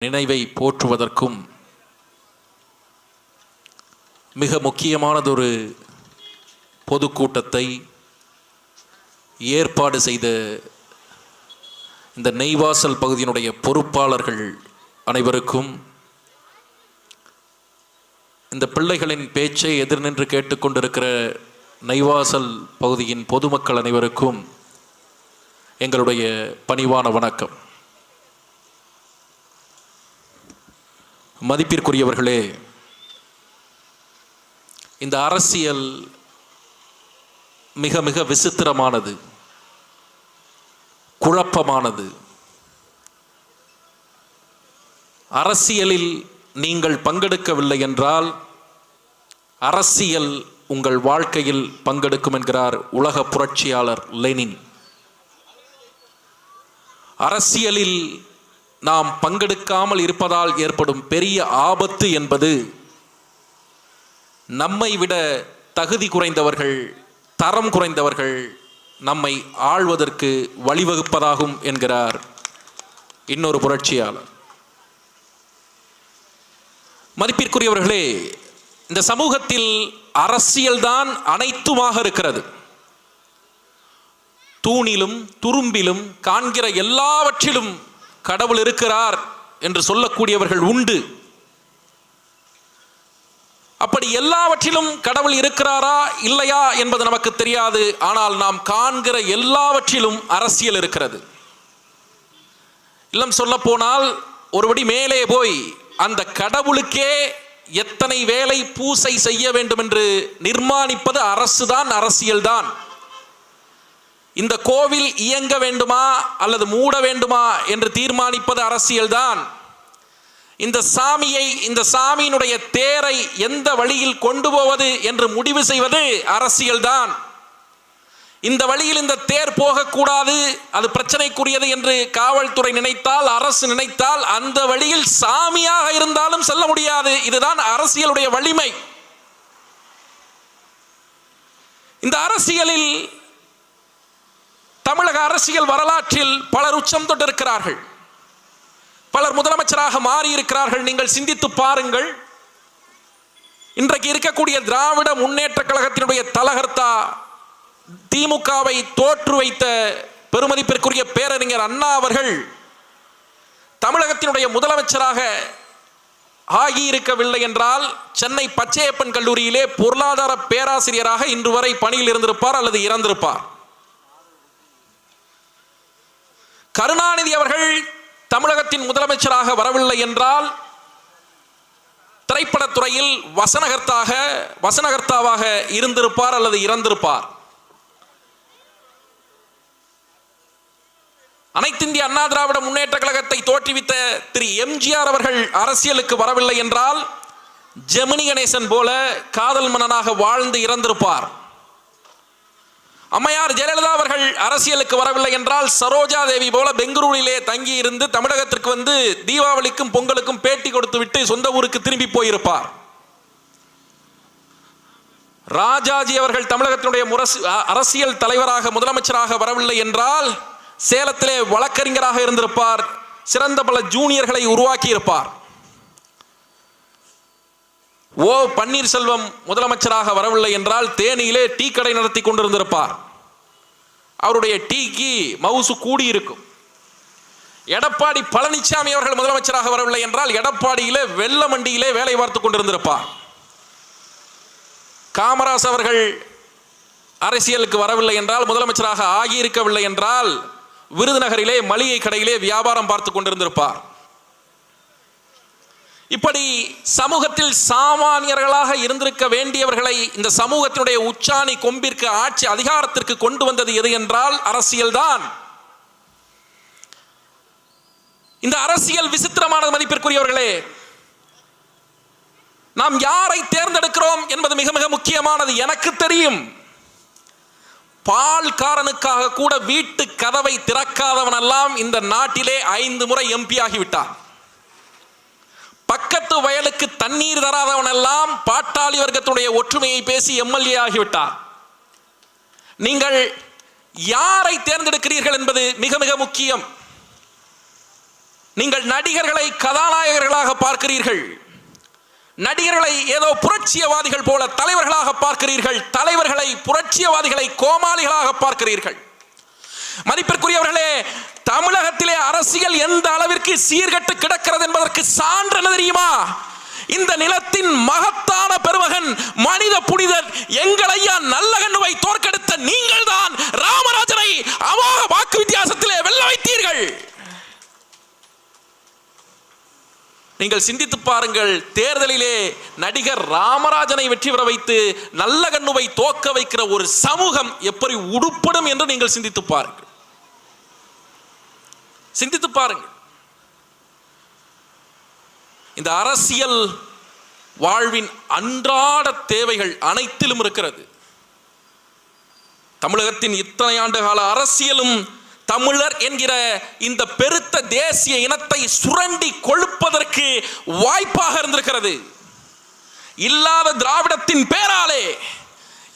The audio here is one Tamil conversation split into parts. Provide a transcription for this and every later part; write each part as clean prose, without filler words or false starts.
நினைவை போற்றுவதற்கும் மிக முக்கியமானதொரு பொதுக்கூட்டத்தை ஏற்பாடு செய்த இந்த நெய்வாசல் பகுதியினுடைய பொறுப்பாளர்கள் அனைவருக்கும், இந்த பிள்ளைகளின் பேச்சை எதிர்நின்று கேட்டுக்கொண்டிருக்கிற நெய்வாசல் பகுதியின் பொதுமக்கள் அனைவருக்கும் எங்களுடைய பணிவான வணக்கம். மதிப்பிற்குரியவர்களே, இந்த அரசியல் மிக மிக விசித்திரமானது, குழப்பமானது. அரசியலில் நீங்கள் பங்கெடுக்கவில்லை என்றால் அரசியல் உங்கள் வாழ்க்கையில் பங்கெடுக்கும் என்கிறார் உலக புரட்சியாளர் லெனின். அரசியலில் நாம் பங்கெடுக்காமல் இருப்பதால் ஏற்படும் பெரிய ஆபத்து என்பது நம்மை விட தகுதி குறைந்தவர்கள், தரம் குறைந்தவர்கள் நம்மை ஆள்வதற்கு வழிவகுப்பதாகும் என்கிறார் இன்னொரு புரட்சியாளர். மதிப்பிற்குரியவர்களே, இந்த சமூகத்தில் அரசியல்தான் அனைத்துமாக இருக்கிறது. தூணிலும் துரும்பிலும் காண்கிற எல்லாவற்றிலும் கடவுள் இருக்கிறார் என்று சொல்லக்கூடியவர்கள் உண்டு. அப்படி எல்லாவற்றிலும் கடவுள் இருக்கிறாரா இல்லையா என்பது நமக்கு தெரியாது. ஆனால் நாம் காண்கிற எல்லாவற்றிலும் அரசியல் இருக்கிறது. இல்லம் சொல்ல போனால் ஒருபடி மேலே போய் அந்த கடவுளுக்கே எத்தனை வேலை பூசை செய்ய வேண்டும் என்று நிர்மாணிப்பது அரசுதான், அரசியல்தான். இந்த கோவில் இயங்க வேண்டுமா அல்லது மூட வேண்டுமா என்று தீர்மானிப்பது அரசியல்தான். இந்த சாமியை, இந்த சாமியினுடைய தேரை எந்த வழியில் கொண்டு போவது என்று முடிவு செய்வது அரசியல்தான். இந்த வழியில் இந்த தேர் போகக்கூடாது, அது பிரச்சனைக்குரியது என்று காவல்துறை நினைத்தால், அரசு நினைத்தால், அந்த வழியில் சாமியாக இருந்தாலும் செல்ல முடியாது. இதுதான் அரசியலுடைய வலிமை. இந்த அரசியலில், தமிழக அரசியல் வரலாற்றில் பலர் உச்சம் தொட்டிருக்கிறார்கள். பலர் முதலமைச்சராக மாறி இருக்கிறார்கள். நீங்கள் சிந்தித்து பாருங்கள். இன்றைக்கு இருக்கக்கூடிய திராவிட முன்னேற்ற கழகத்தினுடைய தலகர்த்தா, திமுகவை தோற்று வைத்த பெருமதிப்பிற்குரிய பேரறிஞர் அண்ணா அவர்கள் தமிழகத்தினுடைய முதலமைச்சராக ஆகியிருக்கவில்லை என்றால் சென்னை பச்சையப்பன் கல்லூரியிலே பொருளாதார பேராசிரியராக இன்று வரை பணியில் இருந்திருப்பார் அல்லது இறந்திருப்பார். கருணாநிதி அவர்கள் தமிழகத்தின் முதலமைச்சராக வரவில்லை என்றால் திரைப்படத்துறையில் வசனகர்த்தாவாக இருந்திருப்பார் அல்லது இறந்திருப்பார். அனைத்திந்திய அண்ணா திராவிட முன்னேற்ற கழகத்தை தோற்றுவித்த திரு எம்ஜிஆர் அவர்கள் அரசியலுக்கு வரவில்லை என்றால் ஜெமினி கணேசன் போல காதல் மன்னனாக வாழ்ந்து இறந்திருப்பார். அம்மையார் ஜெயலலிதா அவர்கள் அரசியலுக்கு வரவில்லை என்றால் சரோஜா தேவி போல பெங்களூரிலே தங்கி இருந்து தமிழகத்திற்கு வந்து தீபாவளிக்கும் பொங்கலுக்கும் பேட்டி கொடுத்து விட்டு சொந்த ஊருக்கு திரும்பி போயிருப்பார். ராஜாஜி அவர்கள் தமிழகத்தினுடைய அரசியல் தலைவராக, முதலமைச்சராக வரவில்லை என்றால் சேலத்திலே வழக்கறிஞராக இருந்திருப்பார். சிறந்த பல ஜூனியர்களை உருவாக்கி இருப்பார். ஓ பன்னீர்செல்வம் முதலமைச்சராக வரவில்லை என்றால் தேனியிலே டீ கடை நடத்தி கொண்டிருந்திருப்பார். அவருடைய டீக்கு மவுசு கூடி இருக்கும். எடப்பாடி பழனிசாமி அவர்கள் முதலமைச்சராக வரவில்லை என்றால் எடப்பாடியிலே வெள்ள மண்டியிலே வேலை பார்த்து கொண்டிருந்திருப்பார். காமராஜ் அவர்கள் அரசியலுக்கு வரவில்லை என்றால், முதலமைச்சராக ஆகியிருக்கவில்லை என்றால் விருதுநகரிலே மளிகை கடையிலே வியாபாரம் பார்த்து கொண்டிருந்திருப்பார். இப்படி சமூகத்தில் சாமானியர்களாக இருந்திருக்க வேண்டியவர்களை இந்த சமூகத்தினுடைய உச்சாணி கொம்பிற்கு, ஆட்சி அதிகாரத்திற்கு கொண்டு வந்தது எது என்றால் அரசியல்தான். இந்த அரசியல் விசித்திரமான மதிப்பிற்குரியவர்களே, நாம் யாரை தேர்ந்தெடுக்கிறோம் என்பது மிக மிக முக்கியமானது. எனக்கு தெரியும், பால்காரனுக்காக கூட வீட்டு கதவை திறக்காதவன் எல்லாம் இந்த நாட்டிலே 5 முறை எம்பி ஆகிவிட்டார். பக்கத்து வயலுக்கு தண்ணீர் தராதவன் எல்லாம் பாட்டாளி வர்க்கத்துடைய ஒற்றுமையை பேசி எம்எல்ஏ ஆகிவிட்டார். நீங்கள் யாரை தேர்ந்தெடுக்கிறீர்கள் என்பது மிக மிக முக்கியம். நீங்கள் நடிகர்களை கதாநாயகர்களாக பார்க்கிறீர்கள், நடிகர்களை ஏதோ புரட்சியவாதிகள் போல தலைவர்களாக பார்க்கிறீர்கள், தலைவர்களை புரட்சியவாதிகளை கோமாளிகளாக பார்க்கிறீர்கள். மதிப்பிற்குரியவர்களே, தமிழகத்திலே அரசியல் எந்த அளவிற்கு சீர்கட்டு கிடக்கிறது என்பதற்கு சான்று என்ன தெரியுமா? இந்த நிலத்தின் மகத்தான பெருமகன் மனித புனிதர் எங்கள் ஐயா நல்லகண்ணுவை தோற்கெடுத்த நீங்கள் தான் ராமராஜனை அமோக வாக்கு வித்தியாசத்திலே வெல்ல வைத்தீர்கள். நீங்கள் சிந்தித்து பாருங்கள், தேர்தலிலே நடிகர் ராமராஜனை வெற்றி பெற வைத்து நல்லகண்ணுவை தோக்க வைக்கிற ஒரு சமூகம் எப்படி உருப்படும் என்று நீங்கள் சிந்தித்து பாருங்கள். சிந்தித்து பாருங்கள். இந்த அரசியல் வாழ்வின் அன்றாட தேவைகள் அனைத்திலும் இருக்கிறது. தமிழகத்தின் இத்தனை ஆண்டு கால அரசியலும் தமிழர் என்கிற இந்த பெருத்த தேசிய இனத்தை சுரண்டி கொழுப்பதற்கு வாய்ப்பாக இருந்திருக்கிறது. இல்லாத திராவிடத்தின் பேராலே,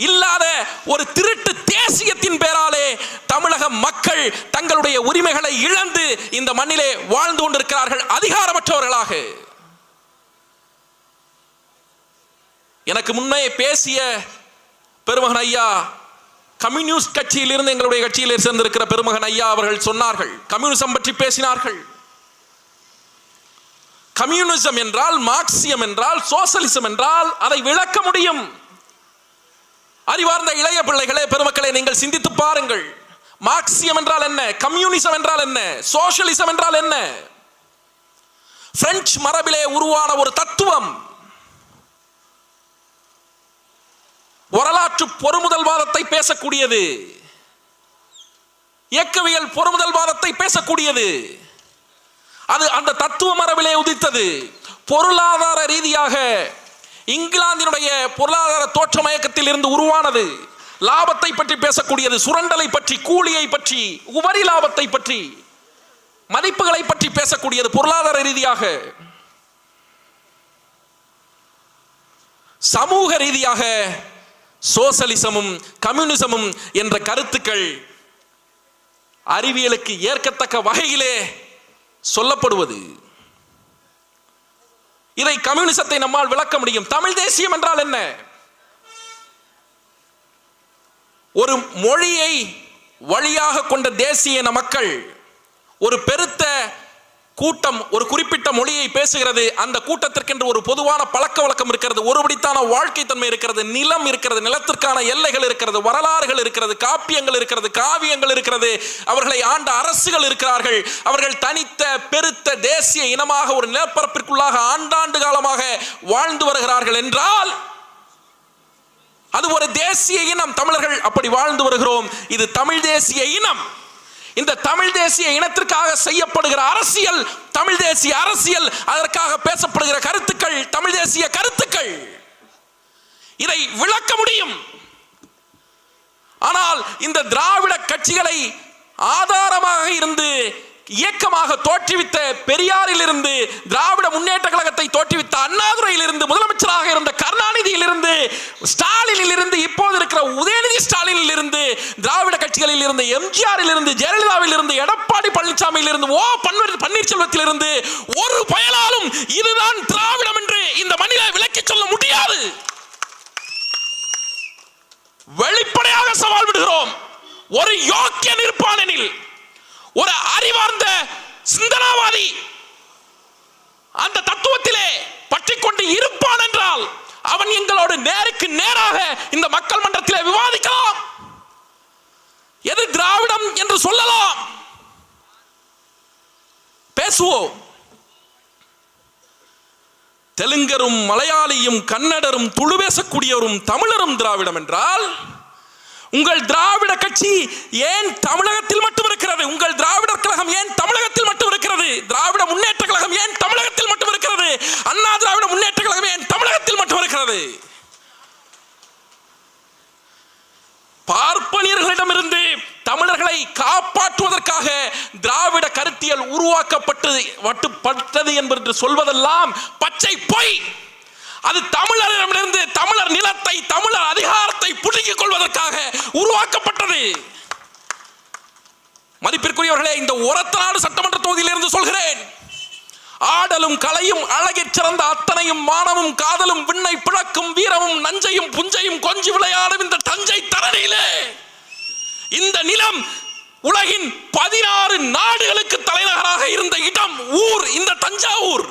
இல்லாத ஒரு திருட்டு தேசியத்தின் பேராலே தமிழக மக்கள் தங்களுடைய உரிமைகளை இழந்து இந்த மண்ணிலே வாழ்ந்து கொண்டிருக்கிறார்கள் அதிகாரமற்றவர்களாக. எனக்கு முன்னே பேசிய பெருமகன் ஐயா, கம்யூனிஸ்ட் கட்சியிலிருந்து எங்களுடைய கட்சியில் சேர்ந்திருக்கிற பெருமகன் ஐயா அவர்கள் சொன்னார்கள், கம்யூனிசம் பற்றி பேசினார்கள். கம்யூனிசம் என்றால், மார்க்சியம் என்றால், சோசலிசம் என்றால் அதை விளக்க முடியும். அறிவார்ந்த இளைய பிள்ளைகளே, பெருமக்களே, நீங்கள் சிந்தித்து பாருங்கள். மார்க்சியம் என்றால் என்ன? கம்யூனிசம் என்றால் என்ன? சோஷலிசம் என்றால் என்ன? பிரெஞ்சு மரபிலே உருவான ஒரு தத்துவம். வரலாற்று பொறுமுதல்வாதத்தை பேசக்கூடியது, இயக்கவியல் பொறுமுதல்வாதத்தை பேசக்கூடியது. அது அந்த தத்துவ மரபிலே உதித்தது. பொருளாதார ரீதியாக இங்கிலாந்தினுடைய பொருளாதார தோற்ற மயக்கத்தில் இருந்து உருவானது. லாபத்தை பற்றி பேசக்கூடியது, சுரண்டலை பற்றி, கூலியை பற்றி, உபரி லாபத்தை பற்றி, மதிப்புகளை பற்றி பேசக்கூடியது பொருளாதார ரீதியாக. சமூக ரீதியாக சோசலிசமும் கம்யூனிசமும் என்ற கருத்துக்கள் அறிவியலுக்கு ஏற்கத்தக்க வகையிலே சொல்லப்படுவது. இதை கம்யூனிசத்தை நம்மால் விளக்க முடியும். தமிழ் தேசியம் என்றால் என்ன? ஒரு மொழியை வழியாக கொண்ட தேசிய இன மக்கள், ஒரு பெருத்த கூட்டம் ஒரு குறிப்பிட்ட மொழியை பேசுகிறது. அந்த கூட்டத்திற்கென்று ஒரு பொதுவான பழக்க வழக்கம் இருக்கிறது, ஒருபடித்தான வாழ்க்கை தன்மை இருக்கிறது, நிலம் இருக்கிறது, நிலத்திற்கான எல்லைகள் இருக்கிறது, வரலாறுகள் இருக்கிறது, காப்பியங்கள் இருக்கிறது, காவியங்கள் இருக்கிறது, அவர்களை ஆண்ட அரசுகள் இருக்கிறார்கள். அவர்கள் தனித்த பெருத்த தேசிய இனமாக ஒரு நிலப்பரப்பிற்குள்ளாக ஆண்டாண்டு காலமாக வாழ்ந்து வருகிறார்கள் என்றால் அது ஒரு தேசிய இனம். தமிழர்கள் அப்படி வாழ்ந்து வருகிறோம். இது தமிழ் தேசிய இனம். இந்த தமிழ் தேசிய இனத்திற்காக செய்யப்படுகிற அரசியல் தமிழ் தேசிய அரசியல், அதற்காக பேசப்படுகிற கருத்துக்கள் தமிழ் தேசிய கருத்துக்கள். இதை விளக்க முடியும். ஆனால் இந்த திராவிட கட்சிகளை ஆதாரமாக இருந்து இயக்கமாக தோற்றுவித்த பெரியாரில் இருந்து, திராவிட முன்னேற்ற கழகத்தை தோற்றுவித்த அண்ணாதுரையில் இருந்து, முதலமைச்சராக இருந்த கருணாநிதியில் இருந்து, ஸ்டாலினில் இருந்து, இப்போது இருக்கிற உதயநிதி ஸ்டாலினில் இருந்து, திராவிட கட்சிகளில் இருந்து, எம்ஜிஆரில் இருந்து, ஜெயலலிதாவில் இருந்து, எடப்பாடி பழனிசாமியில் இருந்து, பன்னீர்செல்வத்தில் இருந்து ஒரு பயனாலும் இதுதான் திராவிடம் என்று இந்த மண்ணிலே விளக்கி சொல்ல முடியாது. வெளிப்படையாக சவால் விடுகிறோம். ஒரு யோக்கிய நிற்பானெனில், ஒரு அறிவார்ந்த சிந்தனாவாதி அந்த தத்துவத்திலே பற்றிக்கொண்டு இருப்பான் என்றால் அவன் எங்களோடு நேருக்கு நேராக இந்த மக்கள் மன்றத்திலே விவாதிக்கலாம். எது திராவிடம் என்று சொல்லலாம், பேசுவோம். தெலுங்கரும் மலையாளியும் கன்னடரும் துளு பேசக்கூடியவரும் தமிழரும் திராவிடம் என்றால் உங்கள் திராவிட கட்சி ஏன் தமிழகத்தில் மட்டும் இருக்கிறது? உங்கள் திராவிடர் கழகம் ஏன் தமிழகத்தில் மட்டும் இருக்கிறது? திராவிட முன்னேற்ற கழகம் ஏன் தமிழகத்தில் மட்டும் இருக்கிறது? அண்ணா திராவிட முன்னேற்ற கழகம் ஏன் தமிழகத்தில் மட்டும் இருக்கிறது? பார்ப்பனியர்களிடமிருந்து தமிழர்களை காப்பாற்றுவதற்காக திராவிட கருத்தியல் உருவாக்கப்பட்டது என்பது சொல்வதெல்லாம் பச்சை பொய். அது தமிழரிடமிருந்து தமிழர் நிலத்தை, தமிழர் அதிகாரத்தை புடுங்கிக் கொள்வதற்காக உருவாக்கப்பட்டது. மதிப்பிற்குரியவர்களே, இந்த ஒரத்தநாடு சட்டமன்ற தொகுதியிலிருந்து சொல்கிறேன், ஆடலும் கலையும் அழகிற் சிறந்த அத்தனையும் மானமும் காதலும் விண்ணை பிளக்கும் வீரமும் நஞ்சையும் புஞ்சையும் கொஞ்சி விளையாடும் இந்த தஞ்சை தரணியிலே இந்த நிலம் உலகின் 16 நாடுகளுக்கு தலைநகராக இருந்த இடம், ஊர் இந்த தஞ்சாவூர்.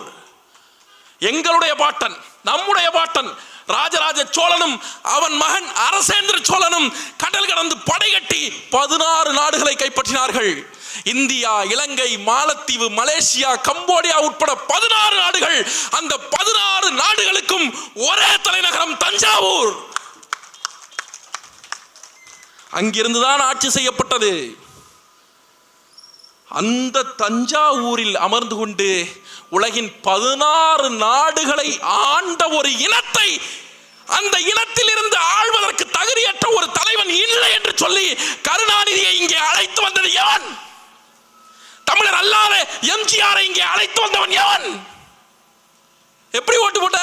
எங்களுடைய பாட்டன், நம்முடைய பாட்டன் ராஜராஜ சோழனும் அவன் மகன் அரசேந்திர சோழனும் கடல் கடந்து படைகட்டி 16 நாடுகளை கைப்பற்றினார்கள். இந்தியா, இலங்கை, மாலத்தீவு, மலேசியா, கம்போடியா உட்பட 16 நாடுகள். அந்த 16 நாடுகளுக்கும் ஒரே தலைநகரம் தஞ்சாவூர். அங்கிருந்துதான் ஆட்சி செய்யப்பட்டது. அந்த தஞ்சாவூரில் அமர்ந்து கொண்டு உலகின் 16 நாடுகளை ஆண்ட ஒரு இனத்தை, அந்த இனத்தில் இருந்து ஆள்வதற்கு தகுதியற்ற ஒரு தலைவன் இல்லை என்று சொல்லி கருணாநிதியை இங்கே அழைத்து வந்தது எவன்? தமிழர் அல்லாத எம்ஜிஆரை இங்கே அழைத்து வந்தவன் எவன்? எப்படி ஓட்டு போட்ட?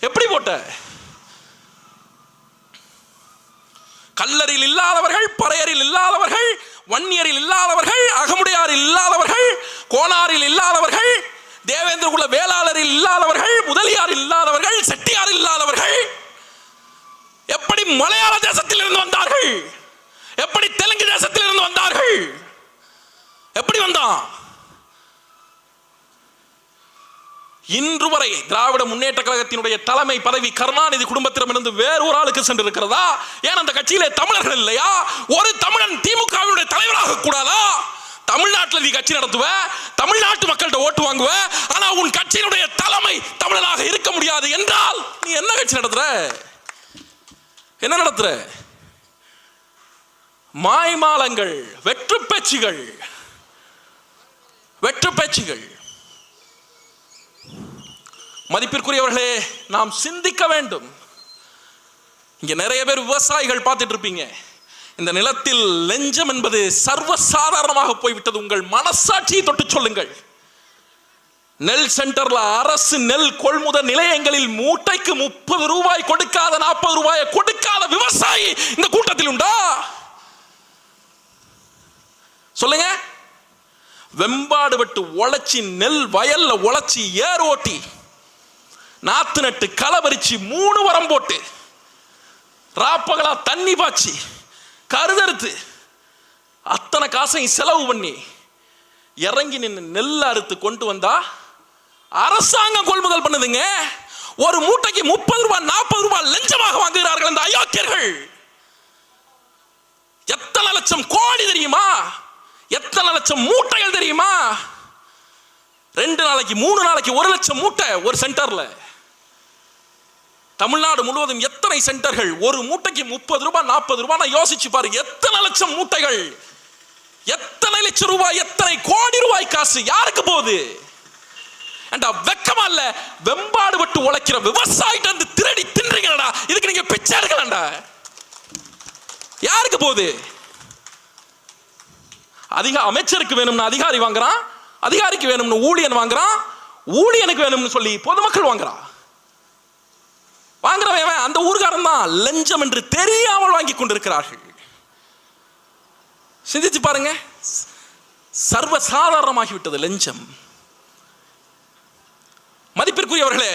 எப்படி போட்ட? கல்லரில் இல்லாதவர்கள், பறையரில் இல்லாதவர்கள், வன்னியரில் இல்லாதவர்கள், அகமுடையாரில் இல்லாதவர்கள், கோனாரில் இல்லாதவர்கள், தேவேந்திர குல வேளாளரில் இல்லாதவர்கள், முதலியாரில் இல்லாதவர்கள், செட்டியாரில் இல்லாதவர்கள் எப்படி மலையாள தேசத்தில் இருந்து வந்தார்கள்? எப்படி தெலுங்கு தேசத்தில் இருந்து வந்தார்கள்? எப்படி வந்தான்? இன்று வரை திராவிட முன்னேற்ற கழகத்தினுடைய தலைமை பதவி கருணாநிதி குடும்பத்திடமிருந்து வேறு ஒரு ஆளுக்கு சென்றிருக்கிறதா? ஏன் அந்த கட்சியிலே தமிழர்கள் இல்லையா? ஒரு தமிழன் திமுகவினுடைய தலைவராக கூடாதா? தமிழ்நாட்டில் நீ கட்சி நடத்துவ, தமிழ்நாட்டு மக்கள்கிட்ட ஓட்டு வாங்குவ, ஆனா உன் கட்சியினுடைய தலைமை தமிழனாக இருக்க முடியாது என்றால் நீ என்ன கட்சி நடத்துற? என்ன நடத்துற? மாய்மாலங்கள், வெற்று பேச்சுகள், வெற்று பேச்சுகள். மதிப்பிற்குரியவர்களே, நாம் சிந்திக்க வேண்டும். இங்க நிறைய பேர் விவசாயிகள் பார்த்துட்டு இருப்பீங்க. இந்த நிலத்தில் லஞ்சம் என்பது சர்வசாதாரணமாக போய்விட்டது. உங்கள் மனசாட்சியை தொட்டு சொல்லுங்கள். நெல் சென்டர்ல அரசு நெல் கொள்முதல் நிலையங்களில் மூட்டைக்கு 30 ரூபாய் கொடுக்காத, 40 ரூபாயை கொடுக்காத விவசாயி இந்த கூட்டத்தில் உண்டா? சொல்லுங்க. வெம்பாடு விட்டு உழைச்சி, நெல் வயல்ல உழைச்சி, ஏர் ஓட்டி, நாத்து நட்டு, களை பறிச்சு, 3 வரம் போட்டு, ராப்பகலா தண்ணி பாய்ச்சி, கருதறுத்து, அத்தனை காசையும் செலவு பண்ணி இறங்கி நின்று நெல் அறுத்து கொண்டு வந்தா அரசாங்கம் கொள்முதல் பண்ணுதுங்க. ஒரு மூட்டைக்கு 30 ரூபாய் 40 ரூபாய் லஞ்சமாக வாங்குகிறார்கள் அந்த அயோக்கியர்கள். எத்தனை லட்சம் கோடி தெரியுமா? எத்தனை லட்சம் மூட்டைகள் தெரியுமா? 2 நாளைக்கு 3 நாளைக்கு 1 லட்சம் மூட்டை ஒரு சென்டர்ல. தமிழ்நாடு முழுவதும் எத்தனை சென்டர்கள்? ஒரு மூட்டைக்கு 30 ரூபாய் 40 ரூபாய். யோசிச்சு பாருங்க, எத்தனை லட்சம் மூட்டைகள், எத்தனை லட்சம் ரூபாய், எத்தனை கோடி ரூபாய் காசு யாருக்கு போகுது? வெக்கமா இல்ல? வெம்பாடு விட்டு உழைக்கிற விவசாயிட்ட இருந்து திருடி தின்றீங்களா? இதுக்கு நீங்க பிச்சை எடுக்கலாம்டா. யாருக்கு போகுது? அதிக அமைச்சருக்கு வேணும்னு அதிகாரி வாங்குறான், அதிகாரிக்கு வேணும்னு ஊழியன் வாங்குறான், ஊழியனுக்கு வேணும்னு சொல்லி பொதுமக்கள் வாங்குறான். வாங்குறவன் அந்த ஊர்காரன் தான். லஞ்சம் என்று தெரியாமல் வாங்கி கொண்டிருக்கிறார்கள். சிந்திச்சு பாருங்க, சர்வசாதாரணமாகிவிட்டது லஞ்சம். மதிப்பிற்குரியவர்களே,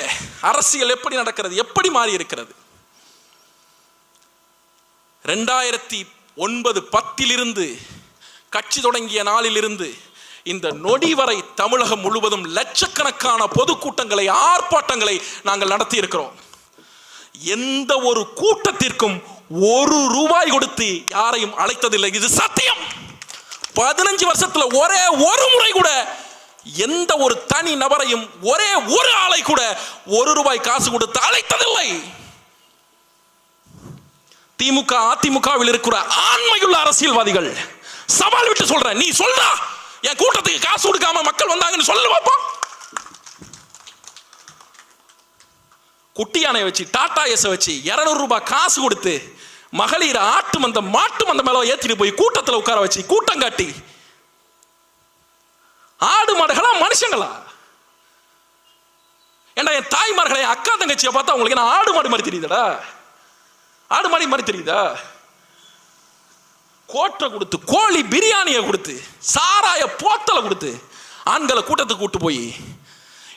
அரசியல் எப்படி நடக்கிறது, எப்படி மாறி இருக்கிறது? 2009-10 கட்சி தொடங்கிய நாளிலிருந்து இந்த நொடி வரை தமிழகம் முழுவதும் லட்சக்கணக்கான பொதுக்கூட்டங்களை, ஆர்ப்பாட்டங்களை நாங்கள் நடத்தி இருக்கிறோம். எந்த ஒரு கூட்டத்திற்கும் 1 ரூபாய் கொடுத்து யாரையும் அழைத்ததில்லை. இது சத்தியம். 15 வருஷத்துல ஒரே ஒரு முறை கூட எந்த ஒரு தனி நபரையும், ஒரே ஒரு ஆளை கூட 1 ரூபாய் காசு கொடுத்து அழைத்ததில்லை. திமுக, அதிமுகவில் இருக்கிற ஆண்மையுள்ள அரசியல்வாதிகள் சவால் விட்டு சொல்றேன், நீ சொல்றா என் கூட்டத்துக்கு காசு கொடுக்காம மக்கள் வந்தாங்கன்னு சொல்லு பாப்போம். குட்டி யானை வச்சு, டாடா எஸ் வச்சு 200 ரூபாய் காசு கொடுத்து மகளிர் ஆட்டு மந்தம், மாட்டு மந்தம் மேல ஏற்றிட்டு போய் கூட்டத்தில் உட்கார வச்சு கூட்டம் காட்டி, ஆடு மாடுகளா மனுஷங்களா? ஏண்டா என் தாய்மார்களை, அக்கா தங்கச்சியை பார்த்தா உங்களுக்கு என்ன ஆடு மாடு மாதிரி தெரியுதடா? ஆடு மாடி மாதிரி தெரியுதா? கோட்டை கொடுத்து, கோழி பிரியாணியை கொடுத்து, சாராய போத்தலை கொடுத்து ஆண்களை கூட்டத்துக்கு கூட்டு போய்,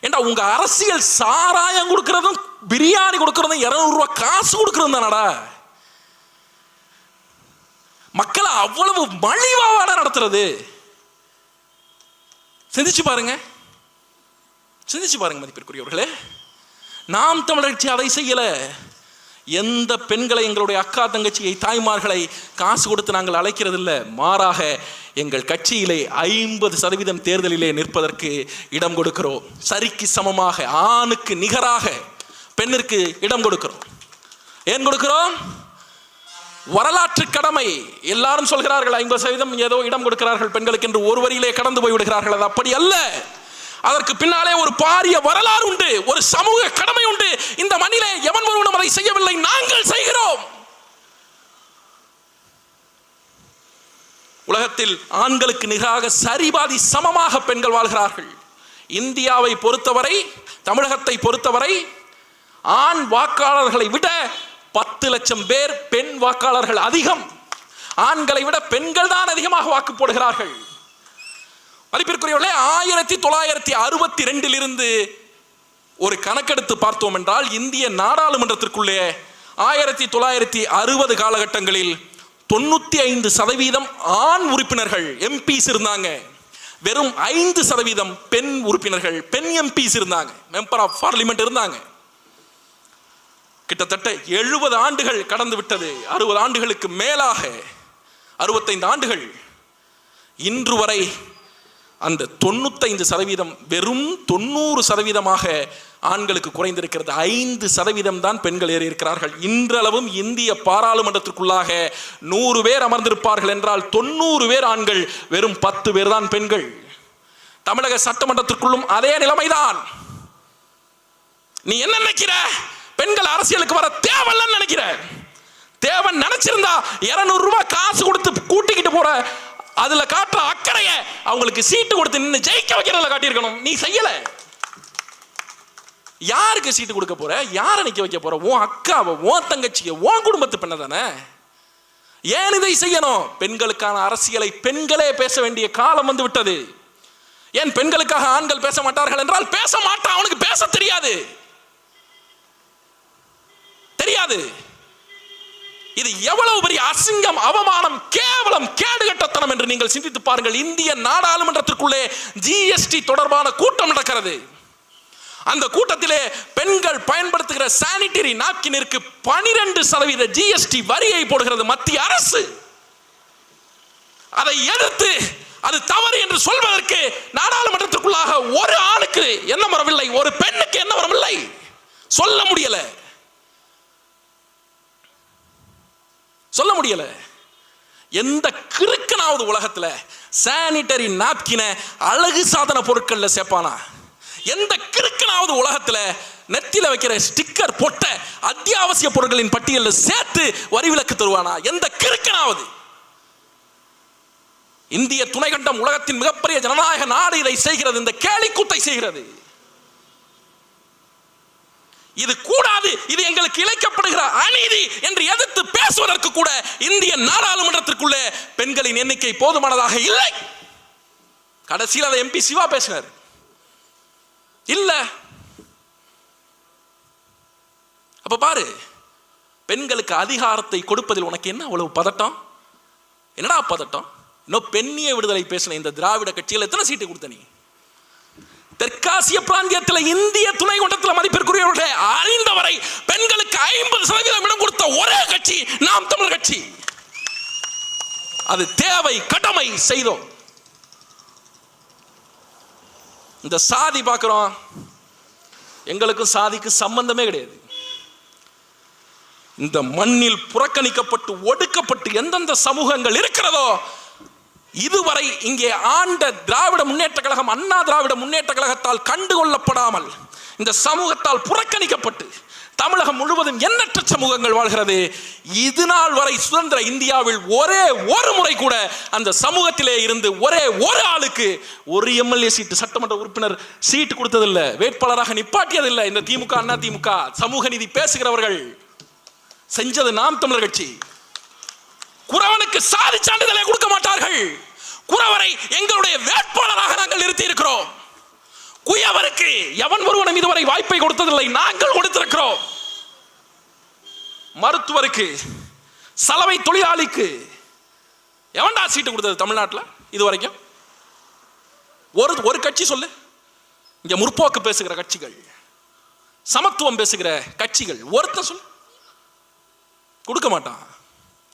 ஏண்டா உங்க அரசியல் சாராயம் கொடுக்கறதும் பிரியாணி கொடுக்கறதும் 200 ரூபாய் காசு கொடுக்கறதும் தானடா. மக்களை அவ்வளவு மலிவாவாட நடத்துறது. சிந்திச்சு பாருங்க, சிந்திச்சு பாருங்க மதிப்பிற்குரியவர்களே. நாம் தமிழர் கட்சி அதை செய்யல. எந்த பெண்களை, எங்களுடைய அக்கா தங்கச்சியை, தாய்மார்களை காசு கொடுத்து நாங்கள் அழைக்கிறது இல்லை. மாறாக எங்கள் கட்சியிலே 50% தேர்தலிலே நிற்பதற்கு இடம் கொடுக்கிறோம். சரிக்கு சமமாக, ஆணுக்கு நிகராக பெண்ணிற்கு இடம் கொடுக்கிறோம். ஏன் கொடுக்கிறோம்? வரலாற்று கடமை. எல்லாரும் சொல்கிறார்கள் 50% ஏதோ இடம் கொடுக்கிறார்கள் பெண்களுக்கு என்று ஒரு வரியிலே கடந்து போய் விடுகிறார்கள். அது அப்படி அல்ல. அதற்கு பின்னாலே ஒரு பாரிய வரலாறு உண்டு, ஒரு சமூக கடமை உண்டு. இந்த மண்ணிலே எவன் ஒருவனும் அதை செய்யவில்லை, நாங்கள் செய்கிறோம். உலகத்தில் ஆண்களுக்கு நிகராக சரிபாதி சமமாக பெண்கள் வாழ்கிறார்கள். இந்தியாவை பொறுத்தவரை, தமிழகத்தை பொறுத்தவரை ஆண் வாக்காளர்களை விட 10 லட்சம் பேர் பெண் வாக்காளர்கள் அதிகம். ஆண்களை விட பெண்கள் தான் அதிகமாக வாக்கு போடுகிறார்கள். மதிப்பிற்குரியவர்களே, 1962 இருந்து ஒரு கணக்கெடுத்து பார்த்தோம் என்றால், இந்திய நாடாளுமன்றத்திற்குள்ளே 1960 காலகட்டங்களில் 95% ஆண் உறுப்பினர்கள் எம்பிஸ் இருந்தாங்க. வெறும் 5% பெண் உறுப்பினர்கள், பெண் எம்பிஸ் இருந்தாங்க, மெம்பர் ஆஃப் பார்லிமெண்ட் இருந்தாங்க. கிட்டத்தட்ட 70 ஆண்டுகள் கடந்து விட்டது. 60 ஆண்டுகளுக்கு மேலாக, 65 ஆண்டுகள். இன்று வரை அந்த 95% வெறும் 90% ஆண்களுக்கு குறைந்திருக்கிறது. 5% தான் பெண்கள் ஏறி இருக்கிறார்கள். இன்றளவும் இந்திய பாராளுமன்றத்திற்குள்ளாக 100 பேர் அமர்ந்திருப்பார்கள் என்றால் 90 பேர் ஆண்கள், வெறும் 10 பேர் தான் பெண்கள். தமிழக சட்டமன்றத்திற்குள்ளும் அதே நிலைமைதான். நீ என்ன நினைக்கிற? பெண்கள் அரசியலுக்கு வர தேவையில்லைன்னு நினைக்கிற? தேவன் நினைச்சிருந்தா 200 ரூபாய் காசு கொடுத்து கூட்டிக்கிட்டு போற, அதுல காட்டுற அக்கறைய அவங்களுக்கு சீட்டு கொடுத்து நின்று ஜெயிக்க வைக்கிறதுல காட்டியிருக்கணும். நீ செய்யல. யாருக்கு சீட்டு கொடுக்க போற? யாரை நிக்க வைக்க போற? உன் அக்காவை, உன் தங்கச்சியை, உன் குடும்பத்து பெண்ண தானே. ஏன் இதை செய்யணும்? பெண்களுக்கான அரசியலை பெண்களே பேச வேண்டிய காலம் வந்து விட்டது. ஏன் பெண்களுக்காக ஆண்கள் பேச மாட்டார்கள் என்றால், பேச மாட்டான், அவனுக்கு பேச தெரியாது. இது எவ்வளவு பெரிய அசிங்கம், அவமானம், கேவலம், கேடுகட்டத்தனம் என்று நீங்கள் சிந்தித்து பாருங்கள். இந்திய நாடாளுமன்றத்திற்குள்ளே ஜிஎஸ்டி தொடர்பான கூட்டம் நடக்கிறது. அந்த கூட்டத்திலே பெண்கள் பயன்படுத்துகிற சானிட்டரி நாப்கினிற்கு 12% ஜிஎஸ்டி வரியை போடுகிறது மத்திய அரசு. அதை எதிர்த்து அது தவறு என்று சொல்வதற்கு நாடாளுமன்றத்திற்குள்ளாக ஒரு ஆணுக்கு என்ன வரவில்லை, ஒரு பெண்ணுக்கு என்ன வரவில்லை, சொல்ல முடியல. சொல்ல முடியல. எந்த கிறுக்கனாவது உலகத்துல சானிட்டரி நாப்கின அழகு சாதன பொருட்கள்ல சேர்ப்பானா? எந்த கிறுக்கனாவது உலகத்துல நெத்தில வைக்கிற ஸ்டிக்கர் போட்ட அத்தியாவசிய பொருட்களின் பட்டியலில் சேர்த்து வரி விலக்கு தருவானா? எந்த கிறுக்கனாவது? இந்திய துணைக்கண்டம் உலகத்தின் மிகப்பெரிய ஜனநாயக நாடு இதை செய்கிறது, இந்த கேலிக்கூத்தை செய்கிறது. இது கூடாது, இது எங்களுக்கு இழைக்கப்படுகிற அநீதி என்று எதிர்த்து பேசுவதற்கு கூட இந்திய நாடாளுமன்றத்திற்குள்ளே பெண்களின் எண்ணிக்கை போதுமானதாக இல்லை. கடைசியில் அதை எம்பி சிவா பேசினார். இல்ல, அப்ப பாரு, பெண்களுக்கு அதிகாரத்தை கொடுப்பதில் உனக்கு என்ன அவ்வளவு பதட்டம்? என்னடா பதட்டம்? இன்னும் பெண்ணிய விடுதலை பேசின இந்த திராவிட கட்சியில் எத்தனை சீட்டு கொடுத்த நீ? தெற்காசிய பிராந்தியத்தில் இந்திய துணை கண்டத்தில் மதிப்பிற்குரியவர்களே, அறிந்தவரை பெண்களுக்கு 50% இடம் கொடுத்த ஒரே கட்சி நாம் தமிழர் கட்சி. அது தேவை, கடமை, செய்தோம். இந்த சாதி பார்க்கிறோம், எங்களுக்கும் சாதிக்கு சம்பந்தமே கிடையாது. இந்த மண்ணில் புறக்கணிக்கப்பட்டு ஒடுக்கப்பட்டு எந்தெந்த சமூகங்கள் இருக்கிறதோ, இதுவரை இங்கே ஆண்ட திராவிட முன்னேற்ற கழகம், அண்ணா திராவிட முன்னேற்ற கழகத்தால் கண்டுகொள்ளப்படாமல் இந்த சமூகத்தால் புறக்கணிக்கப்பட்டு தமிழகம் முழுவதும் எண்ணற்ற சமூகங்கள் வாழ்கிறது. இது நாள் வரை சுதந்திர இந்தியாவில் ஒரே ஒரு முறை கூட அந்த சமூகத்திலே இருந்து ஒரே ஒரு ஆளுக்கு ஒரு எம்எல்ஏ சீட்டு, சட்டமன்ற உறுப்பினர் சீட்டு கொடுத்ததில்லை, வேட்பாளராக நிப்பாட்டியதில்லை. இந்த திமுக, அண்ணா திமுக சமூக நீதி பேசுகிறவர்கள் செஞ்சது நாம் தமிழர் கட்சி. குறவனுக்கு சாதி சான்றிதழை கொடுக்க மாட்டார்கள். குறவரை எங்களுடைய வேட்பாளராக நாங்கள் நிறுத்தி இருக்கிறோம். குயவருக்கு எவன் ஒருவனும் இதுவரை வாய்ப்பை கொடுத்ததில்லை, நாங்கள் கொடுத்திருக்கிறோம். மருத்துவருக்கு, சலவை தொழிலாளிக்கு எவன்டா சீட்டு கொடுத்தது தமிழ்நாட்டில் இதுவரைக்கும்? ஒரு கட்சி சொல்லு. இங்க முற்போக்கு பேசுகிற கட்சிகள், சமத்துவம் பேசுகிற கட்சிகள் ஒருத்தன் சொல்லு. கொடுக்க மாட்டான்.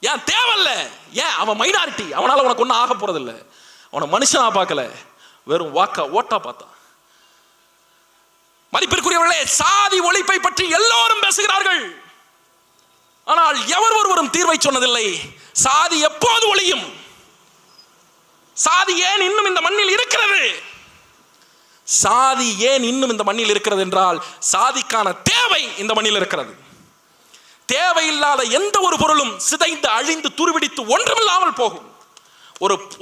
ஏன்? தேவையில்ல. ஏன்? அவன் மைனாரிட்டி, அவனால உனக்கு ஒன்றும் ஆக போறதில்லை. அவனை மனுஷனா பார்க்கல, வெறும் ஓட்டா பார்த்தான். மதிப்பிற்குரியவர்களே, சாதி ஒழிப்பை பற்றி எல்லோரும் பேசுகிறார்கள். ஆனால் எவர் ஒருவரும் தீர்வை சொன்னதில்லை. சாதி எப்போது ஒழியும்? சாதி ஏன் இன்னும் இந்த மண்ணில் இருக்கிறது? சாதி ஏன் இன்னும் இந்த மண்ணில் இருக்கிறது என்றால் சாதிக்கான தேவை இந்த மண்ணில் இருக்கிறது. தேவையில்லாத எந்த ஒரு பொருளும் சிதைந்து அழிந்து துருவிடித்து ஒன்றுமில்லாமல் போகும்.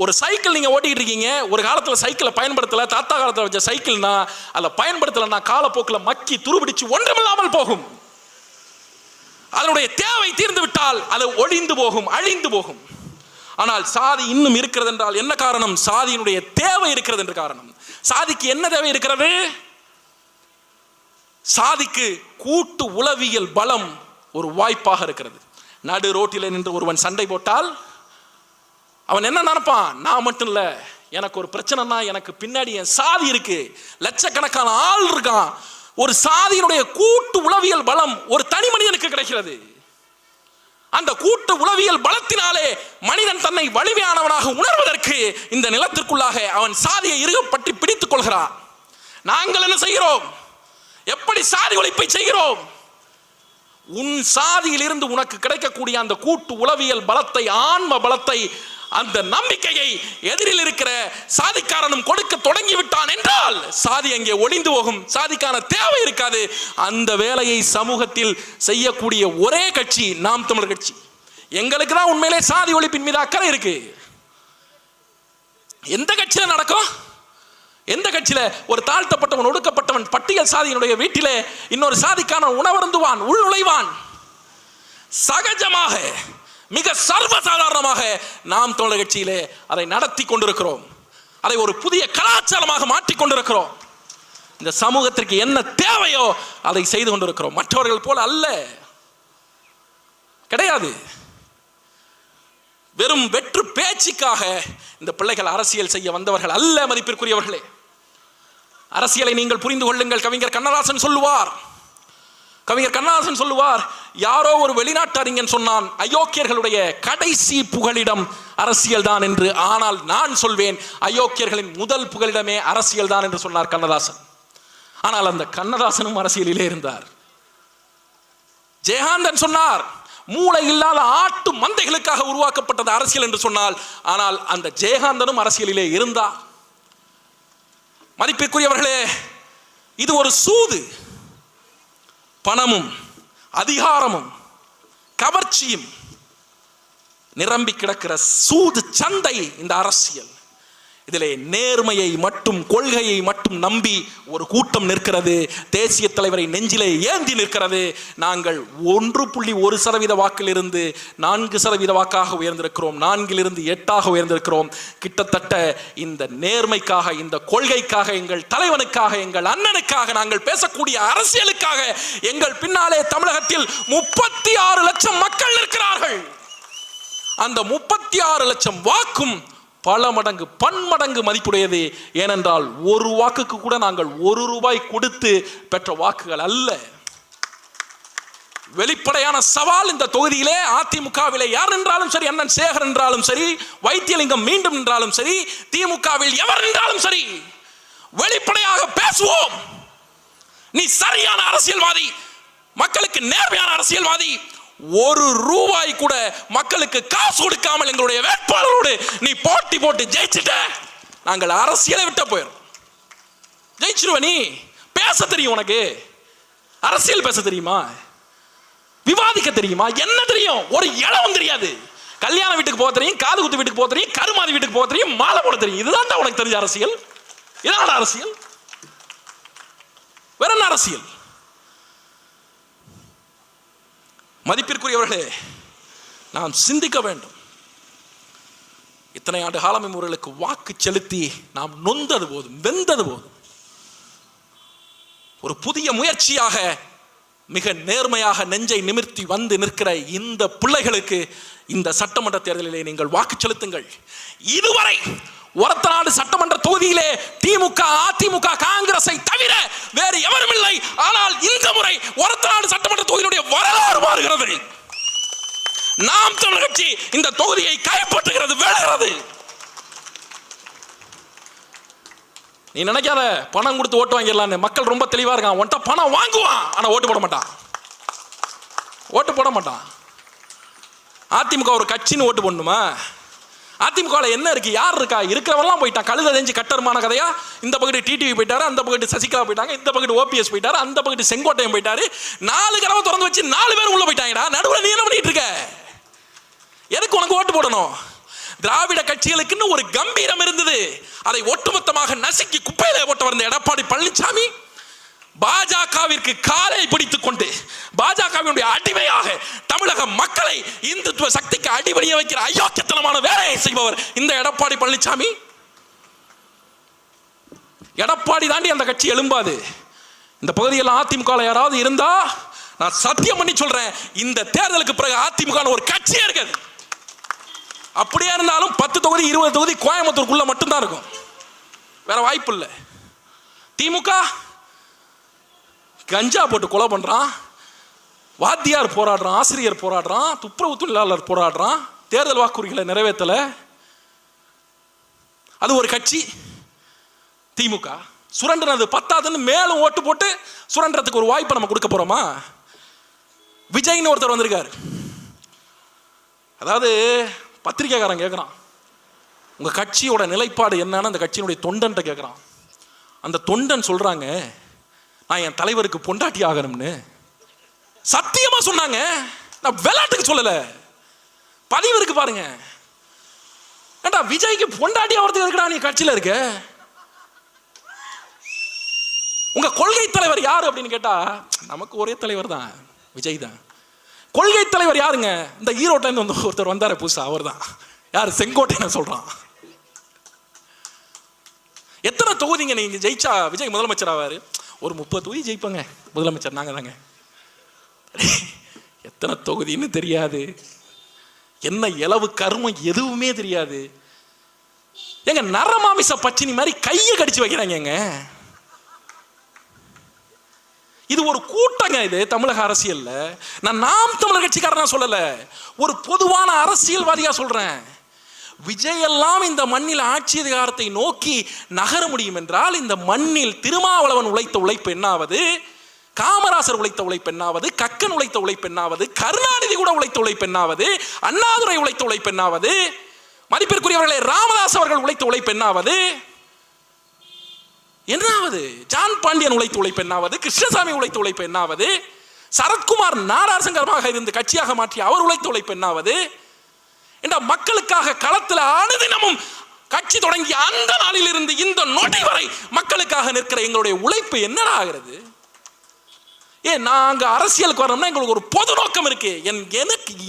ஒரு சைக்கிள் நீங்க ஓட்டிட்டு இருக்கீங்க. ஒரு காலத்தில் சைக்கிளை பயன்படுத்தல, தாத்தா காலத்தில் வச்ச சைக்கிள்னா அதை பயன்படுத்தலன்னா காலப்போக்கில் மக்கி துருவிடிச்சு ஒன்றுமில்லாமல் போகும். அதனுடைய தேவை தீர்ந்து விட்டால் அது ஒழிந்து போகும், அழிந்து போகும். ஆனால் சாதி இன்னும் இருக்கிறது என்றால் என்ன காரணம்? சாதியினுடைய தேவை இருக்கிறது என்று காரணம். சாதிக்கு என்ன தேவை இருக்கிறது? சாதிக்கு கூட்டு உளவியல் பலம் ஒரு வாய்ப்பாக இருக்கிறது. நடு ரோட்டில் நின்று ஒருவன் சண்டை போட்டால் அவன் என்ன நினைப்பான்? நான் மட்டும் இல்ல, எனக்கு ஒரு பிரச்சனைனா எனக்கு பின்னாடி என் சாதி இருக்கு, லட்சக்கணக்கான ஆள் இருக்கான். ஒரு சாதியினுடைய கூட்டு உளவியல் பலம் ஒரு தனி மனிதனுக்கு கிடைக்கிறது. அந்த கூட்டு உளவியல் பலத்தினாலே மனிதன் தன்னை வலிமையானவனாக உணர்வதற்கு இந்த நிலத்திற்குள்ளாக அவன் சாதியை இறுகப்பட்டு பிடித்துக் கொள்கிறான். நாங்கள் என்ன செய்கிறோம்? எப்படி சாதி ஒழிப்பை செய்கிறோம்? உன் சாதியில் இருந்து உனக்கு கிடைக்கக்கூடிய அந்த கூட்டு உளவியல் பலத்தை, ஆன்ம பலத்தை, அந்த நம்பிக்கையை எதிரில் இருக்கிற சாதிக்காரனும் கொடுக்க தொடங்கிவிட்டான் என்றால் சாதி அங்கே ஒளிந்து போகும். சாதிக்கான தேவை இருக்காது. அந்த வேலையை சமூகத்தில் செய்யக்கூடிய ஒரே கட்சி நாம் தமிழர் கட்சி. எங்களுக்கு தான் உண்மையிலே சாதி ஒழிப்பின் மீது அக்கறை இருக்கு. எந்த கட்சியில நடக்கும்? எந்த கட்சியில ஒரு தாழ்த்தப்பட்டவன், ஒடுக்கப்பட்டவன், பட்டியல் சாதியினுடைய வீட்டிலே இன்னொரு சாதிக்கான உணவருந்துவான், உள் நுழைவான்? சகஜமாக, மிக சர்வசாதாரணமாக நாம் தமிழர் கட்சியிலே அதை நடத்தி கொண்டிருக்கிறோம். அதை ஒரு புதிய கலாச்சாரமாக மாற்றிக் கொண்டிருக்கிறோம். இந்த சமூகத்திற்கு என்ன தேவையோ அதை செய்து கொண்டிருக்கிறோம். மற்றவர்கள் போல அல்ல, கிடையாது. வெறும் வெற்று பேச்சுக்காக இந்த பிள்ளைகள் அரசியல் செய்ய வந்தவர்கள் அல்ல. மதிப்பிற்குரியவர்களே, அரசியலை நீங்கள் புரிந்து கொள்ளுங்கள். கவிஞர் கண்ணதாசன் சொல்லுவார், யாரோ ஒரு வெளிநாட்டு அறிஞன் சொன்னான், அயோக்கியர்களுடைய கடைசி புகலிடம் அரசியல் தான் என்று. ஆனால் நான் சொல்வேன், அயோக்கியர்களின் முதல் புகலிடமே அரசியல் தான் என்று சொன்னார் கண்ணதாசன். ஆனால் அந்த கண்ணதாசனும் அரசியலிலே இருந்தார். ஜெயகாந்தன் சொன்னார், மூளை இல்லாத ஆட்டு மந்தைகளுக்காக உருவாக்கப்பட்டது அரசியல் என்று சொன்னால், ஆனால் அந்த ஜெயகாந்தனும் அரசியலிலே இருந்தார். மதிப்பிற்குரியவர்களே, இது ஒரு சூது. பணமும் அதிகாரமும் கவர்ச்சியும் நிரம்பி கிடக்கிற சூது சந்தை இந்த அரசியல். இதிலே நேர்மையை மட்டும், கொள்கையை மட்டும் நம்பி ஒரு கூட்டம் நிற்கிறது. தேசிய தலைவரை நெஞ்சிலே ஏந்தி நிற்கிறது. நாங்கள் 1.1% வாக்கிலிருந்து 4% வாக்காக உயர்ந்திருக்கிறோம். 4லிருந்து 8ஆக உயர்ந்திருக்கிறோம். கிட்டத்தட்ட இந்த நேர்மைக்காக, இந்த கொள்கைக்காக, எங்கள் தலைவனுக்காக, எங்கள் அண்ணனுக்காக, நாங்கள் பேசக்கூடிய அரசியலுக்காக எங்கள் பின்னாலே தமிழகத்தில் 36 லட்சம் மக்கள் நிற்கிறார்கள். அந்த 36 லட்சம் வாக்கும் பல மடங்கு, பன்மடங்கு மதிப்புடையது. ஏனென்றால் ஒரு வாக்குக்கு கூட நாங்கள் 1 ரூபாய் கொடுத்து பெற்ற வாக்குகள் அல்ல. வெளிப்படையான சவால் இந்த தொகுதியிலே அதிமுகவிலே யார் என்றாலும் சரி, அண்ணன் சேகர் என்றாலும் சரி, வைத்தியலிங்கம் மீண்டும் என்றாலும் சரி, திமுகவில் எவர் என்றாலும் சரி, வெளிப்படையாக பேசுவோம். நீ சரியான அரசியல்வாதி, மக்களுக்கு நேர்மையான அரசியல்வாதி, 1 ரூபாய் கூட மக்களுக்கு காசு கொடுக்காமல் எங்களுடைய வேட்பாளரோடு நீ போட்டி போட்டு ஜெயிச்சுட்ட, நாங்கள் அரசியலை விட்ட போயிடும். ஜெயிச்சிருவ. நீ பேச தெரியும், உனக்கு அரசியல் பேச தெரியுமா? விவாதிக்க தெரியுமா? என்ன தெரியும்? ஒரு இளவும் தெரியாது. கல்யாண வீட்டுக்கு போக தெரியும், காது குத்து வீட்டுக்கு போக தெரியும், கருமாதி வீட்டுக்கு போக தெரியும், மாலை போட தெரியும். இதுதான் உனக்கு தெரிஞ்ச அரசியல். இதான் அரசியல். வேற என்ன அரசியல்? மதிப்பிற்குரியவர்களே, நாம் சிந்திக்க வேண்டும். இத்தனை ஆண்டு காலம் இவர்களுக்கு வாக்கு செலுத்தி நாம் நொந்தது போதும், வெந்தது போதும். ஒரு புதிய முயற்சியாக மிக நேர்மையாக நெஞ்சை நிமிர்த்தி வந்து நிற்கிற இந்த பிள்ளைகளுக்கு இந்த சட்டமன்ற தேர்தலிலே நீங்கள் வாக்கு செலுத்துங்கள். இதுவரை ஒரத்தநாடு சட்டமன்ற தொகுதியிலே திமுக, அதிமுக, காங்கிரஸை தவிர வேறு எவரும் இல்லை. ஆனால் இந்த முறை ஒரத்தநாடு சட்டமன்ற தொகுதியினுடைய வரலாறு மாறுகிறது. நாம் தமிழர் கட்சி இந்த தொகுதியை கைப்பற்றுகிறது, வெல்கிறது. நீ நினைக்காத பணம் கொடுத்து ஓட்டு வாங்கிடலான்னு. மக்கள் ரொம்ப தெளிவா இருக்கான். ஒன்ட்ட பணம் வாங்குவான், ஆனா ஓட்டு போட மாட்டான். ஓட்டு போட மாட்டான். அதிமுக ஒரு கட்சின்னு ஓட்டு போடணுமா? அதிமுக என்ன இருக்கு, யார் இருக்கா? இருக்கிறவெல்லாம் போயிட்டான். கழுத தெரிஞ்சு கட்டருமான கதையா. இந்த பக்கத்து டிடிவி போயிட்டாரு, அந்த பக்கத்து சசிகலா போயிட்டாங்க, இந்த பக்கத்து ஓபிஎஸ் போயிட்டாரு, அந்த பக்கத்து செங்கோட்டையன் போயிட்டாரு. 4 கதவை திறந்து வச்சு 4 பேர் உள்ள போயிட்டாங்கடா. நடுவில் நீ என்ன பண்ணிட்டு இருக்க? எதுக்கு உனக்கு ஓட்டு போடணும்? திராவிட கட்சிகளுக்குன்னு ஒரு கம்பீரம் இருந்தது. அதை ஒட்டுமொத்தமாக நசுக்கி குப்பையில போட்டு வந்த எடப்பாடி பழனிசாமி பாஜகவிற்கு காலை பிடித்துக் கொண்டு பாஜகவினுடைய அடிமையாக தமிழக மக்களை இந்துத்துவ சக்திக்கு அடிபணிய வைக்கிற அயோக்கியத்தனமான வேலையை செய்பவர் இந்த எடப்பாடி பழனிசாமி. எடப்பாடி தாண்டி அந்த கட்சி எழும்பாது. இந்த பகுதியில் அதிமுக யாராவது இருந்தா நான் சத்தியம் பண்ணி சொல்றேன், இந்த தேர்தலுக்கு பிறகு அதிமுக ஒரு கட்சியே இருக்காது. அப்படியே இருந்தாலும் 10 தொகுதி 20 தொகுதி கோயம்புத்தூருக்குள்ள மட்டும்தான் இருக்கும், வேற வாய்ப்பு இல்லை. திமுக கஞ்சா போட்டு கொலை பண்றான், வாத்தியார் போராடுறான், ஆசிரியர் போராடுறான், துப்புரவு தொழிலாளர் போராடுறான், தேர்தல் வாக்குறுதிகளை நிறைவேற்றல. அது ஒரு கட்சி. திமுக சுரண்டது பத்தாதுன்னு மேலும் ஓட்டு போட்டு சுரண்டறதுக்கு ஒரு வாய்ப்பை நம்ம கொடுக்க போறோமா? விஜய்னு ஒருத்தர் வந்திருக்காரு. அதாவது பத்திரிகைக்காரன் கேட்குறான், உங்க கட்சியோட நிலைப்பாடு என்னன்னு அந்த கட்சியினுடைய தொண்டன் கேட்குறான். அந்த தொண்டன் சொல்றாங்க, நான் என் தலைவருக்கு பொண்டாட்டி ஆகணும்னு சத்தியமா சொன்னாங்க. நான் விளையாட்டுக்கு சொல்லல, பதிவு இருக்கு பாருங்க. ஏண்டா விஜய்க்கு பொண்டாட்டி ஆகிறதுக்கு எதுக்குடா நீ கட்சியில இருக்க? உங்க கொள்கை தலைவர் யாரு அப்படின்னு கேட்டா நமக்கு ஒரே தலைவர் தான், விஜய் தான். கொள்கை தலைவர் யாருங்க? இந்த ஈரோட்ல இருந்து ஒருத்தர் வந்தாரு புதுசா, அவர் தான். யாரு? செங்கோட்டையன் சொல்றான். எத்தனை தொகுதிங்க நீங்க ஜெயிச்சா விஜய் முதலமைச்சர் ஆவாரு? ஒரு 30 தொகுதி ஜெயிப்பாங்க முதலமைச்சர், நாங்க தாங்க. எத்தனை தொகுதின்னு தெரியாது, என்ன இலவு கர்மம் எதுவுமே தெரியாது. எங்க நரமாமிச பச்சினி மாதிரி கையை கடிச்சு வைக்கிறாங்க. இது ஒரு கூட்டங்க. இது தமிழக அரசியல்ல நாம் தமிழர் கட்சிக்காரனா சொல்லல, ஒரு பொதுவான அரசியல்வாதியா சொல்றேன். விஜய் எல்லாம் இந்த மண்ணில் ஆட்சி அதிகாரத்தை நோக்கி நகர முடியும் என்றால் இந்த மண்ணில் திருமாவளவன் உழைத்த உழைப்பு என்னாவது, காமராசர் உழைத்த உழைப்பு என்னாவது, கக்கன் உழைத்த உழைப்பு என்னாவது, கருணாநிதி கூட உழைத்த உழைப்பு என்னாவது, அண்ணாதுரை உழைத்த உழைப்பு என்னாவது, மதிப்பிற்குரியவர்களே ராமதாஸ் அவர்கள் உழைத்த உழைப்பு என்னாவது, ஜான் பாண்டியன் உழைத்த உழைப்பு என்னாவது, கிருஷ்ணசாமி உழைத்த உழைப்பு என்னாவது, சரத்குமார் நாடார் சங்கரமாக இருந்து கட்சியாக மாற்றி அவர் உழைத்த உழைப்பு என்னாவது, மக்களுக்காக களத்தில் அனுதினமும் கட்சி தொடங்கி அந்த நாளில் இருந்து இந்த நொடி வரை மக்களுக்காக நிற்கிற எங்களுடைய உழைப்பு என்னடா ஆகிறது? நாங்க அரசியலுக்கு வரணும்னா எங்களுக்கு ஒரு பொது நோக்கம் இருக்கு.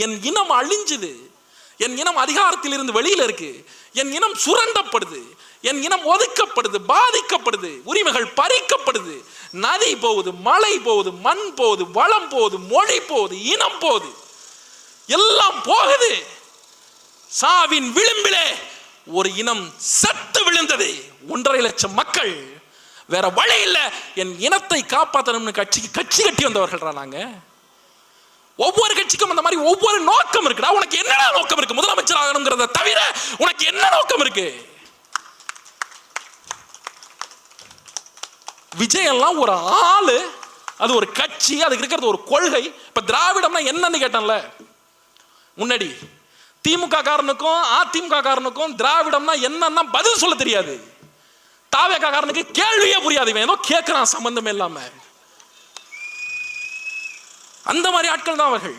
என் இனம் அழிஞ்சுது, என் இனம் அதிகாரத்தில் இருந்து வெளியில இருக்கு, என் இனம் சுரண்டப்படுது, என் இனம் ஒதுக்கப்படுது, பாதிக்கப்படுது, உரிமைகள் பறிக்கப்படுது, நதி போகுது, மழை போகுது, மண் போகுது, வளம் போகுது, மொழி போகுது, இனம் போகுது, எல்லாம் போகுது. சாவின் விளிம்பிலே ஒரு இனம் சத்து விழுந்தது. 1.5 லட்சம் மக்கள். வேற வழி இல்லை, என் இனத்தை காப்பாற்றணும்னு கட்சி கட்டி வந்தவர்கள் நாங்க. ஒவ்வொரு கட்சிக்கும் அந்த மாதிரி ஒவ்வொரு நோக்கம் இருக்குடா. உனக்கு என்னடா நோக்கம் இருக்கு? முதலமைச்சர் ஆகணுங்கிறத தவிர உனக்கு என்ன நோக்கம் இருக்கு? விஜய் எல்லாம் ஒரு ஆளு, அது ஒரு கட்சி, அதுக்கு இருக்கிறது ஒரு கொள்கை. இப்ப திராவிடம்னா என்னன்னு கேட்டேன்ல முன்னாடி, திமுக காரனுக்கும் அதிமுக காரனுக்கும் திராவிடம்னா என்னன்னா பதில் சொல்ல தெரியாது. தாவேக காரனுக்கு கேள்வியே புரியாது, இவன் ஏதோ கேட்கிறான் சம்பந்தம் இல்லாம. அந்த மாதிரி ஆட்கள் தான் அவர்கள்.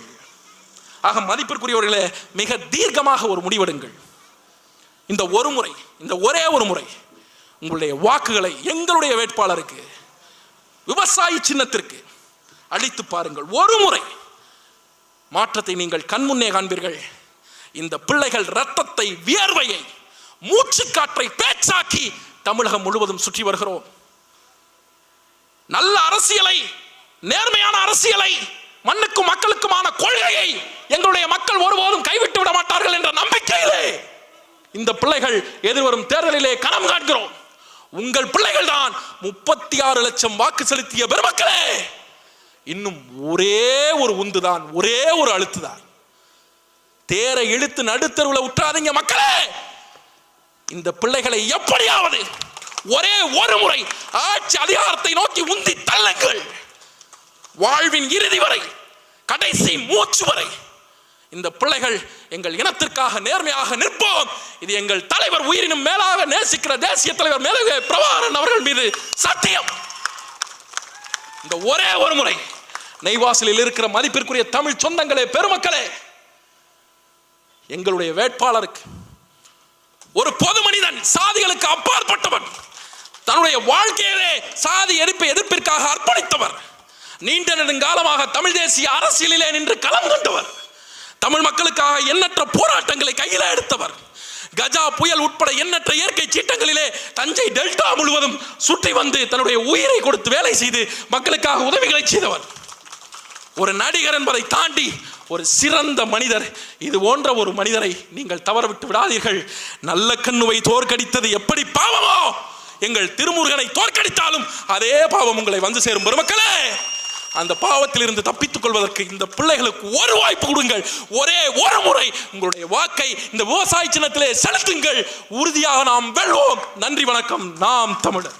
ஆக மதிப்பிற்குரியவர்களே, மிக தீர்க்கமாக ஒரு முடிவெடுங்கள். இந்த ஒரு முறை, இந்த ஒரே ஒரு முறை உங்களுடைய வாக்குகளை எங்களுடைய வேட்பாளருக்கு, விவசாயி சின்னத்திற்கு அளித்து பாருங்கள். ஒரு முறை மாற்றத்தை நீங்கள் கண்முன்னே காண்பீர்கள். இந்த பிள்ளைகள் இரத்தத்தை, வியர்வையை மூச்சு காற்றை பேச்சாக்கி தமிழகம் முழுவதும் சுற்றி வருகிறோம். நல்ல அரசியலை, நேர்மையான அரசியலை, மண்ணுக்கும் மக்களுக்குமான கொள்கையை எங்களுடைய மக்கள் ஒருபோதும் கைவிட்டு விட மாட்டார்கள் என்ற நம்பிக்கையிலே இந்த பிள்ளைகள் எதிர்வரும் தேர்தலிலே கனம் காண்கிறோம். உங்கள் பிள்ளைகள் தான் 36 லட்சம் வாக்கு செலுத்திய பெருமக்களே. இன்னும் ஒரே ஒரு உந்துதான், ஒரே ஒரு அழுத்துதான். தேரை இழுத்து நடுத்தருவில் உற்றாதீங்க மக்களே. இந்த பிள்ளைகளை எப்படியாவது ஒரே ஒரு முறை ஆட்சி அதிகாரத்தை நோக்கி உந்தி தள்ளுங்கள். வாழ்வின் இறுதி வரை, கடைசி மூச்சு வரை இந்த பிள்ளைகள் எங்கள் இனத்திற்காக நேர்மையாக நிற்போம். இது எங்கள் தலைவர் உயிரினும் மேலாக நேசிக்கிற தேசிய தலைவர் மேலவே பிரபாகரன் அவர்கள் மீது சத்தியம். இந்த ஒரே ஒரு முறை நெய்வாசலில் இருக்கிற மதிப்பிற்குரிய தமிழ் சொந்தங்களே, பெருமக்களே, எங்களுடைய வேட்பாளருக்கு ஒரு பொது மனிதன், சாதிகளுக்கு அப்பாற்பட்டவன், தன்னுடைய வாழ்க்கையிலே சாதி எதிர்ப்பிற்காக அர்ப்பணித்தவர், நீண்ட நெடுங்காலமாக தமிழ் தேசிய அரசியலிலே நின்று களம் கண்டவர், தமிழ் மக்களுக்காக எண்ணற்ற போராட்டங்களை கையில எடுத்தவர், கஜா புயல் உட்பட எண்ணற்ற இயற்கை சீற்றங்களிலே தஞ்சை டெல்டா முழுவதும் சுற்றி வந்து தன்னுடைய உயிரை கொடுத்து வேலை செய்து மக்களுக்காக உதவிகளை செய்தவர், ஒரு நடிகர் என்பதை தாண்டி ஒரு சிறந்த மனிதர். இது போன்ற ஒரு மனிதரை நீங்கள் தவறவிட்டு விடாதீர்கள். நல்ல கண்ணுவை தோற்கடித்தது எப்படி பாவமோ, எங்கள் திருமுருகனை தோற்கடித்தாலும் அதே பாவம் உங்களை வந்து சேரும் பெருமக்களே. அந்த பாவத்தில் இருந்து தப்பித்துக் கொள்வதற்கு இந்த பிள்ளைகளுக்கு ஒரு வாய்ப்பு கொடுங்கள். ஒரே ஒரு முறை உங்களுடைய வாக்கை இந்த விவசாய சின்னத்திலே செலுத்துங்கள். உறுதியாக நாம் வெல்வோம். நன்றி, வணக்கம். நாம் தமிழர்.